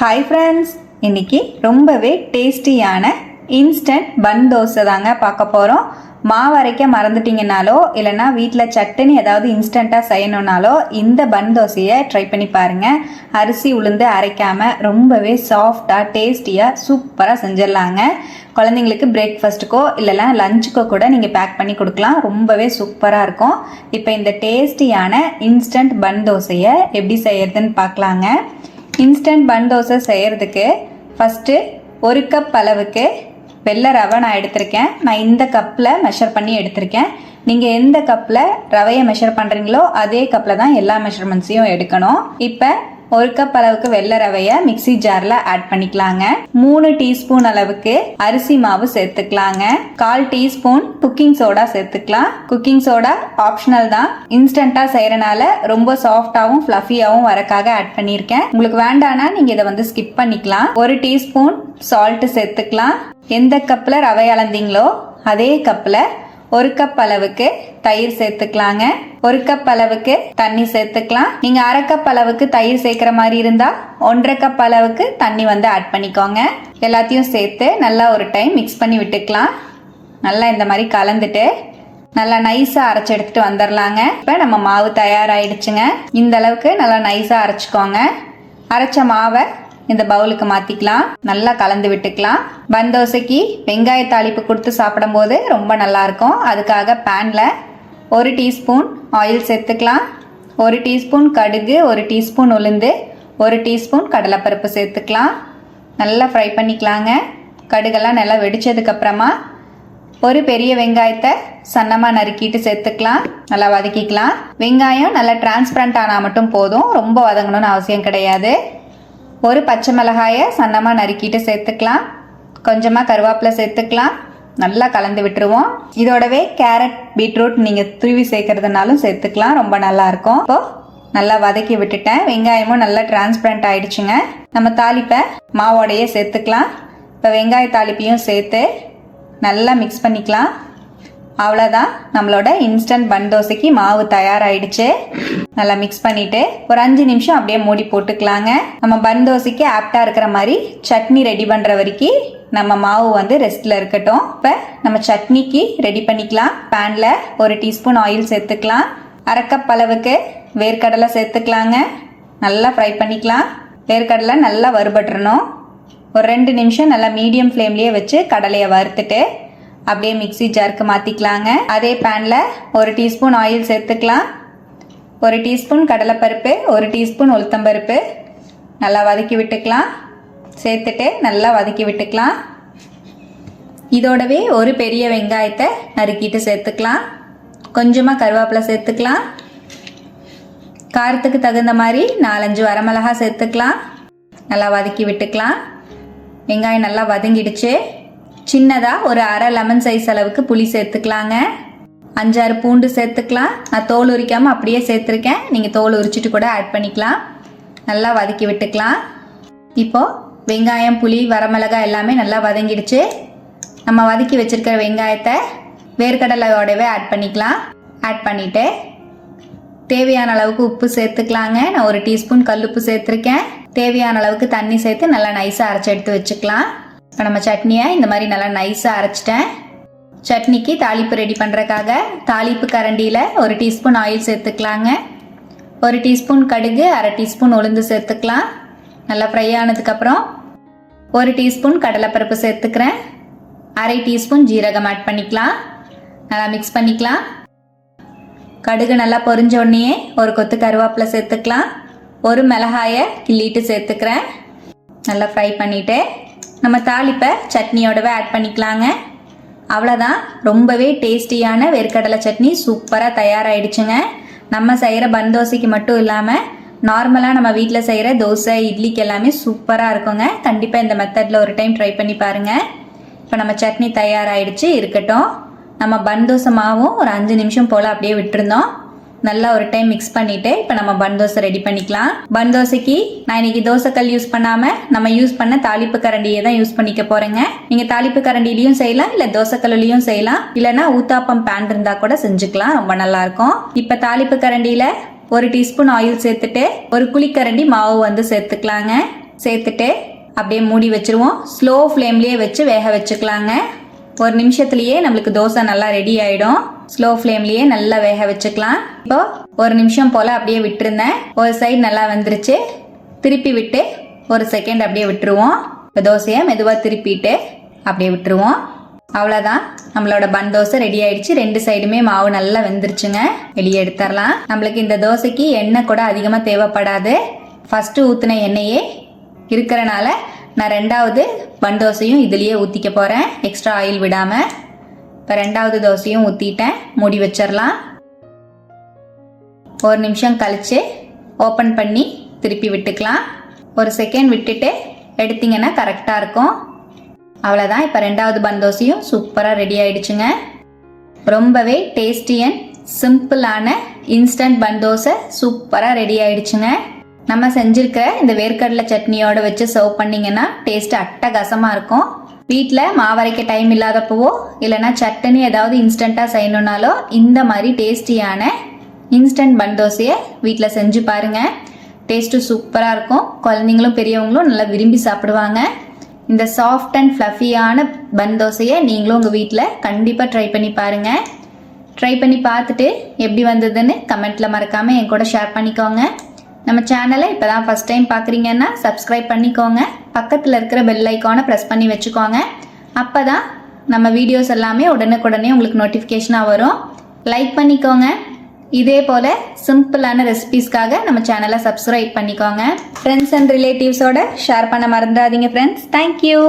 Hi friends, இன்னைக்கு ரொம்பவே டேஸ்டியான இன்ஸ்டன்ட் பன் தோசை தாங்க பார்க்க போகிறோம். மாவு அரைக்க மறந்துட்டீங்கனாலோ இல்லைனா வீட்டில் சட்டுன்னு ஏதாவது இன்ஸ்டண்ட்டாக செய்யணுன்னாலோ இந்த பன் தோசையை ட்ரை பண்ணி பாருங்கள். அரிசி உளுந்து அரைக்காமல் ரொம்பவே சாஃப்டாக டேஸ்டியாக சூப்பராக செஞ்சிடலாங்க. குழந்தைங்களுக்கு பிரேக்ஃபாஸ்ட்டுக்கோ இல்லைனா லஞ்சுக்கோ கூட நீங்கள் பேக் பண்ணி கொடுக்கலாம். ரொம்பவே சூப்பராக இருக்கும். இப்போ இந்த டேஸ்டியான இன்ஸ்டன்ட் பன் தோசையை எப்படி செய்யறதுன்னு பார்க்கலாங்க. இன்ஸ்டன்ட் பன் தோசை செய்கிறதுக்கு ஃபஸ்ட்டு 1 கப் அளவுக்கு வெள்ளை ரவை நான் எடுத்திருக்கேன். நான் இந்த கப்பில் மெஷர் பண்ணி எடுத்திருக்கேன். நீங்கள் எந்த கப்பில் ரவையை மெஷர் பண்ணுறீங்களோ அதே கப்பில் தான் எல்லா மெஷர்மெண்ட்ஸையும் எடுக்கணும். இப்போ 1 கப் அளவுக்கு வெள்ளை ரவையை மிக்சி ஜாரில் ஆட் பண்ணிக்கலாங்க. 3 டீஸ்பூன் அளவுக்கு அரிசி மாவு சேர்த்துக்கலாங்க. 1/4 டீஸ்பூன் குக்கிங் சோடா சேர்த்துக்கலாம். குக்கிங் சோடா ஆப்ஷனல் தான். இன்ஸ்டன்ட்டாக செய்கிறனால ரொம்ப சாஃப்டாகவும் ஃப்ளஃபியாகவும் வரக்காக ஆட் பண்ணியிருக்கேன். உங்களுக்கு வேண்டானா நீங்கள் இதை வந்து ஸ்கிப் பண்ணிக்கலாம். 1 டீஸ்பூன் சால்ட் சேர்த்துக்கலாம். எந்த கப்பில் ரவை அளந்தீங்களோ அதே கப்பில் 1 கப் அளவுக்கு தயிர் சேர்த்துக்கலாங்க. 1 கப் அளவுக்கு தண்ணி சேர்த்துக்கலாம். நீங்க 1/2 கப் அளவுக்கு தயிர் சேர்க்கிற மாதிரி இருந்தா 1/2 கப் அளவுக்கு தண்ணி வந்து ஆட் பண்ணிக்கோங்க. எல்லாத்தையும் சேர்த்து நல்லா ஒரு டைம் மிக்ஸ் பண்ணி விட்டுக்கலாம். நல்லா இந்த மாதிரி கலந்துட்டு நல்லா நைஸா அரைச்சு எடுத்துட்டு வந்துடலாங்க. இப்போ நம்ம மாவு தயாராயிடுச்சுங்க. இந்த அளவுக்கு நல்லா நைஸா அரைச்சிக்கோங்க. அரைச்ச மாவை இந்த பவுலுக்கு மாத்திக்கலாம். நல்லா கலந்து விட்டுக்கலாம். பன் தோசைக்கு வெங்காய தாளிப்பு கொடுத்து சாப்பிடும் போது ரொம்ப நல்லா இருக்கும். அதுக்காக பேன்ல 1 டீஸ்பூன் ஆயில் சேர்த்துக்கலாம். 1 டீஸ்பூன் கடுகு, 1 டீஸ்பூன் உளுந்து, 1 டீஸ்பூன் கடலைப்பருப்பு சேர்த்துக்கலாம். நல்லா ஃப்ரை பண்ணிக்கலாங்க. கடுகெல்லாம் நல்லா வெடிச்சதுக்கு அப்புறமா ஒரு பெரிய வெங்காயத்தை சன்னமாக நறுக்கிட்டு சேர்த்துக்கலாம். நல்லா வதக்கிக்கலாம். வெங்காயம் நல்லா டிரான்ஸ்பரண்ட் ஆனால் மட்டும் போதும், ரொம்ப வதங்கணும்னு அவசியம் கிடையாது. ஒரு பச்சை மிளகாயை சன்னமாக நறுக்கிட்டு சேர்த்துக்கலாம். கொஞ்சமாக கருவேப்பிலை சேர்த்துக்கலாம். நல்லா கலந்து விட்டுருவோம். இதோடவே கேரட், பீட்ரூட் நீங்கள் துருவி சேர்க்கறதுனாலும் சேர்த்துக்கலாம். ரொம்ப நல்லா இருக்கும். இப்போ நல்லா வதக்கி விட்டுட்டேன். வெங்காயமும் நல்லா டிரான்ஸ்பரண்ட் ஆயிடுச்சுங்க. நம்ம தாளிப்பை மாவோடையே சேர்த்துக்கலாம். இப்போ வெங்காய தாளிப்பையும் சேர்த்து நல்லா மிக்ஸ் பண்ணிக்கலாம். அவ்வளோதான், நம்மளோட இன்ஸ்டன்ட் பன் தோசைக்கு மாவு தயாராகிடுச்சு. நல்லா மிக்ஸ் பண்ணிவிட்டு ஒரு 5 நிமிஷம் அப்படியே மூடி போட்டுக்கலாங்க. நம்ம பன் தோசைக்கு ஆப்டாக இருக்கிற மாதிரி சட்னி ரெடி பண்ணுற வரைக்கும் நம்ம மாவு வந்து ரெஸ்ட்டில் இருக்கட்டும். இப்போ நம்ம சட்னிக்கு ரெடி பண்ணிக்கலாம். பேனில் 1 டீஸ்பூன் ஆயில் சேர்த்துக்கலாம். 1/2 கப் அளவுக்கு வேர்க்கடலை சேர்த்துக்கலாங்க. நல்லா ஃப்ரை பண்ணிக்கலாம். வேர்க்கடலை நல்லா வறுபட்டுறணும். ஒரு 2 நிமிஷம் நல்லா மீடியம் ஃப்ளேம்லேயே வச்சு கடலையை வறுத்துட்டு அப்படியே மிக்சி ஜாருக்கு மாற்றிக்கலாங்க. அதே பேனில் 1 டீஸ்பூன் ஆயில் சேர்த்துக்கலாம். 1 டீஸ்பூன் கடலைப்பருப்பு, 1 டீஸ்பூன் உளுத்தம்பருப்பு நல்லா வதக்கி விட்டுக்கலாம். சேர்த்துட்டு நல்லா வதக்கி விட்டுக்கலாம். இதோடவே ஒரு பெரிய வெங்காயத்தை நறுக்கிட்டு சேர்த்துக்கலாம். கொஞ்சமாக கருவேப்பிலை சேர்த்துக்கலாம். காரத்துக்கு தகுந்த மாதிரி 4-5 வரமிளகா சேர்த்துக்கலாம். நல்லா வதக்கி விட்டுக்கலாம். வெங்காயம் நல்லா வதங்கிடுச்சு. சின்னதாக ஒரு 1/2 லெமன் சைஸ் அளவுக்கு புளி சேர்த்துக்கலாங்க. 5-6 பூண்டு சேர்த்துக்கலாம். நான் தோல் உரிக்காமல் அப்படியே சேர்த்துருக்கேன். நீங்கள் தோல் உரிச்சிட்டு கூட ஆட் பண்ணிக்கலாம். நல்லா வதக்கி விட்டுக்கலாம். இப்போது வெங்காயம், புளி, வரமிளகாய் எல்லாமே நல்லா வதங்கிடுச்சு. நம்ம வதக்கி வச்சுருக்கிற வெங்காயத்தை வேர்க்கடலையோடவே ஆட் பண்ணிக்கலாம். ஆட் பண்ணிவிட்டு தேவையான அளவுக்கு உப்பு சேர்த்துக்கலாங்க. நான் 1 டீஸ்பூன் கல்லுப்பு சேர்த்துருக்கேன். தேவையான அளவுக்கு தண்ணி சேர்த்து நல்லா நைஸாக அரைச்சி எடுத்து வச்சுக்கலாம். இப்போ நம்ம சட்னியை இந்த மாதிரி நல்லா நைஸாக அரைச்சிட்டேன். சட்னிக்கு தாளிப்பு ரெடி பண்ணுறக்காக தாளிப்பு கரண்டியில் 1 டீஸ்பூன் ஆயில் சேர்த்துக்கலாங்க. 1 டீஸ்பூன் கடுகு, 1/2 டீஸ்பூன் உளுந்து சேர்த்துக்கலாம். நல்லா ஃப்ரை ஆனதுக்கப்புறம் 1 டீஸ்பூன் கடலைப்பருப்பு சேர்த்துக்கிறேன். 1/2 டீஸ்பூன் ஜீரகம் ஆட் பண்ணிக்கலாம். நல்லா மிக்ஸ் பண்ணிக்கலாம். கடுகு நல்லா பொரிஞ்ச உடனே ஒரு கொத்து கருவேப்பிலை சேர்த்துக்கலாம். ஒரு மிளகாயை கிள்ளிட்டு சேர்த்துக்கிறேன். நல்லா ஃப்ரை பண்ணிவிட்டு நம்ம தாளிப்பை சட்னியோடவே ஆட் பண்ணிக்கலாங்க. அவ்வளோதான், ரொம்பவே டேஸ்டியான வேர்க்கடலை சட்னி சூப்பராக தயாராகிடுச்சுங்க. நம்ம செய்கிற பன் தோசைக்கு மட்டும் இல்லாமல் நார்மலாக நம்ம வீட்டில் செய்கிற தோசை, இட்லிக்கு எல்லாமே சூப்பராக இருக்குங்க. கண்டிப்பாக இந்த மெத்தடில் ஒரு டைம் ட்ரை பண்ணி பாருங்கள். இப்போ நம்ம சட்னி தயாராகிடுச்சு, இருக்கட்டும். நம்ம பன் தோசை மாவும் ஒரு 5 நிமிஷம் போல் அப்படியே விட்டுருந்தோம். நல்லா ஒரு டைம் மிக்ஸ் பண்ணிவிட்டு இப்போ நம்ம பன் தோசை ரெடி பண்ணிக்கலாம். பன் தோசைக்கு நான் இன்னைக்கு தோசைக்கல் யூஸ் பண்ணாமல் நம்ம யூஸ் பண்ண தாளிப்பு கரண்டியை தான் யூஸ் பண்ணிக்க போகிறேங்க. நீங்கள் தாளிப்பு கரண்டிலையும் செய்யலாம், இல்லை தோசைக்கல்லையும் செய்யலாம், இல்லைனா ஊத்தாப்பம் பேன் இருந்தால் கூட செஞ்சுக்கலாம். ரொம்ப நல்லாயிருக்கும். இப்போ தாளிப்பு கரண்டியில் 1 டீஸ்பூன் ஆயில் சேர்த்துட்டு 1 குழிக்கரண்டி மாவு வந்து சேர்த்துக்கலாங்க. சேர்த்துட்டு அப்படியே மூடி வச்சிருவோம். ஸ்லோ ஃப்ளேம்லேயே வச்சு வேக வச்சுக்கலாங்க. ஒரு நிமிஷத்துலேயே நம்மளுக்கு தோசை நல்லா ரெடி ஆகிடும். ஸ்லோ ஃப்ளேம்லேயே நல்லா வேக வச்சுக்கலாம். இப்போ ஒரு நிமிஷம் போல் அப்படியே விட்டுருந்தேன். ஒரு சைடு நல்லா வெந்துருச்சு. திருப்பி விட்டு ஒரு செகண்ட் அப்படியே விட்டுருவோம். இப்போ தோசையை மெதுவாக திருப்பிட்டு அப்படியே விட்டுருவோம். அவ்வளோதான், நம்மளோட பன் தோசை ரெடி ஆயிடுச்சு. 2 சைடுமே மாவு நல்லா வெந்துருச்சுங்க. வெளியே எடுத்துடலாம். நம்மளுக்கு இந்த தோசைக்கு எண்ணெய் கூட அதிகமாக தேவைப்படாது. ஃபஸ்ட்டு ஊற்றின எண்ணெயே இருக்கிறனால நான் 2வது பன் தோசையும் இதுலேயே ஊற்றிக்க போகிறேன், எக்ஸ்ட்ரா ஆயில் விடாமல். இப்போ 2வது தோசையும் ஊற்றிட்டேன். மூடி வச்சிடலாம். ஒரு நிமிஷம் கழித்து ஓப்பன் பண்ணி திருப்பி விட்டுக்கலாம். ஒரு செகண்ட் விட்டுட்டு எடுத்திங்கன்னா கரெக்டாக இருக்கும். அவ்வளோதான், இப்போ 2வது பன் தோசையும் சூப்பராக ரெடி ஆயிடுச்சுங்க. ரொம்பவே டேஸ்டி அண்ட் சிம்பிளான இன்ஸ்டன்ட் பன் தோசை சூப்பராக ரெடி ஆயிடுச்சுங்க. நம்ம செஞ்சுருக்கிற இந்த வேர்க்கடலை சட்னியோட வச்சு சர்வ் பண்ணிங்கன்னா டேஸ்ட் அட்டகாசமாக இருக்கும். வீட்டில் மாவரைக்க டைம் இல்லாதப்பவோ இல்லைனா சட்னி ஏதாவது இன்ஸ்டண்ட்டாக செய்யணுன்னாலோ இந்த மாதிரி டேஸ்டியான இன்ஸ்டன்ட் பன் தோசையை வீட்டில் செஞ்சு பாருங்கள். டேஸ்ட்டு சூப்பராக இருக்கும். குழந்தைங்களும் பெரியவங்களும் நல்லா விரும்பி சாப்பிடுவாங்க. இந்த சாஃப்ட் அண்ட் ஃப்ளஃபியான பன் தோசையை நீங்களும் உங்கள் வீட்டில் கண்டிப்பாக ட்ரை பண்ணி பாருங்கள். ட்ரை பண்ணி பார்த்துட்டு எப்படி வந்ததுன்னு கமெண்ட்டில் மறக்காமல் என் கூட ஷேர் பண்ணிக்கோங்க. நம்ம சேனலை இப்போ தான் ஃபஸ்ட் டைம் பார்க்குறீங்கன்னா சப்ஸ்கிரைப் பண்ணிக்கோங்க. பக்கத்தில் இருக்கிற பெல் ஐக்கானை ப்ரெஸ் பண்ணி வச்சுக்கோங்க. அப்போ தான் நம்ம வீடியோஸ் எல்லாமே உடனுக்குடனே உங்களுக்கு நோட்டிஃபிகேஷனாக வரும். லைக் பண்ணிக்கோங்க. இதே போல் சிம்பிளான ரெசிபீஸ்க்காக நம்ம சேனலை சப்ஸ்கிரைப் பண்ணிக்கோங்க. ஃப்ரெண்ட்ஸ் அண்ட் ரிலேட்டிவ்ஸோட ஷேர் பண்ண மறந்துடாதீங்க ஃப்ரெண்ட்ஸ். தேங்க்யூ.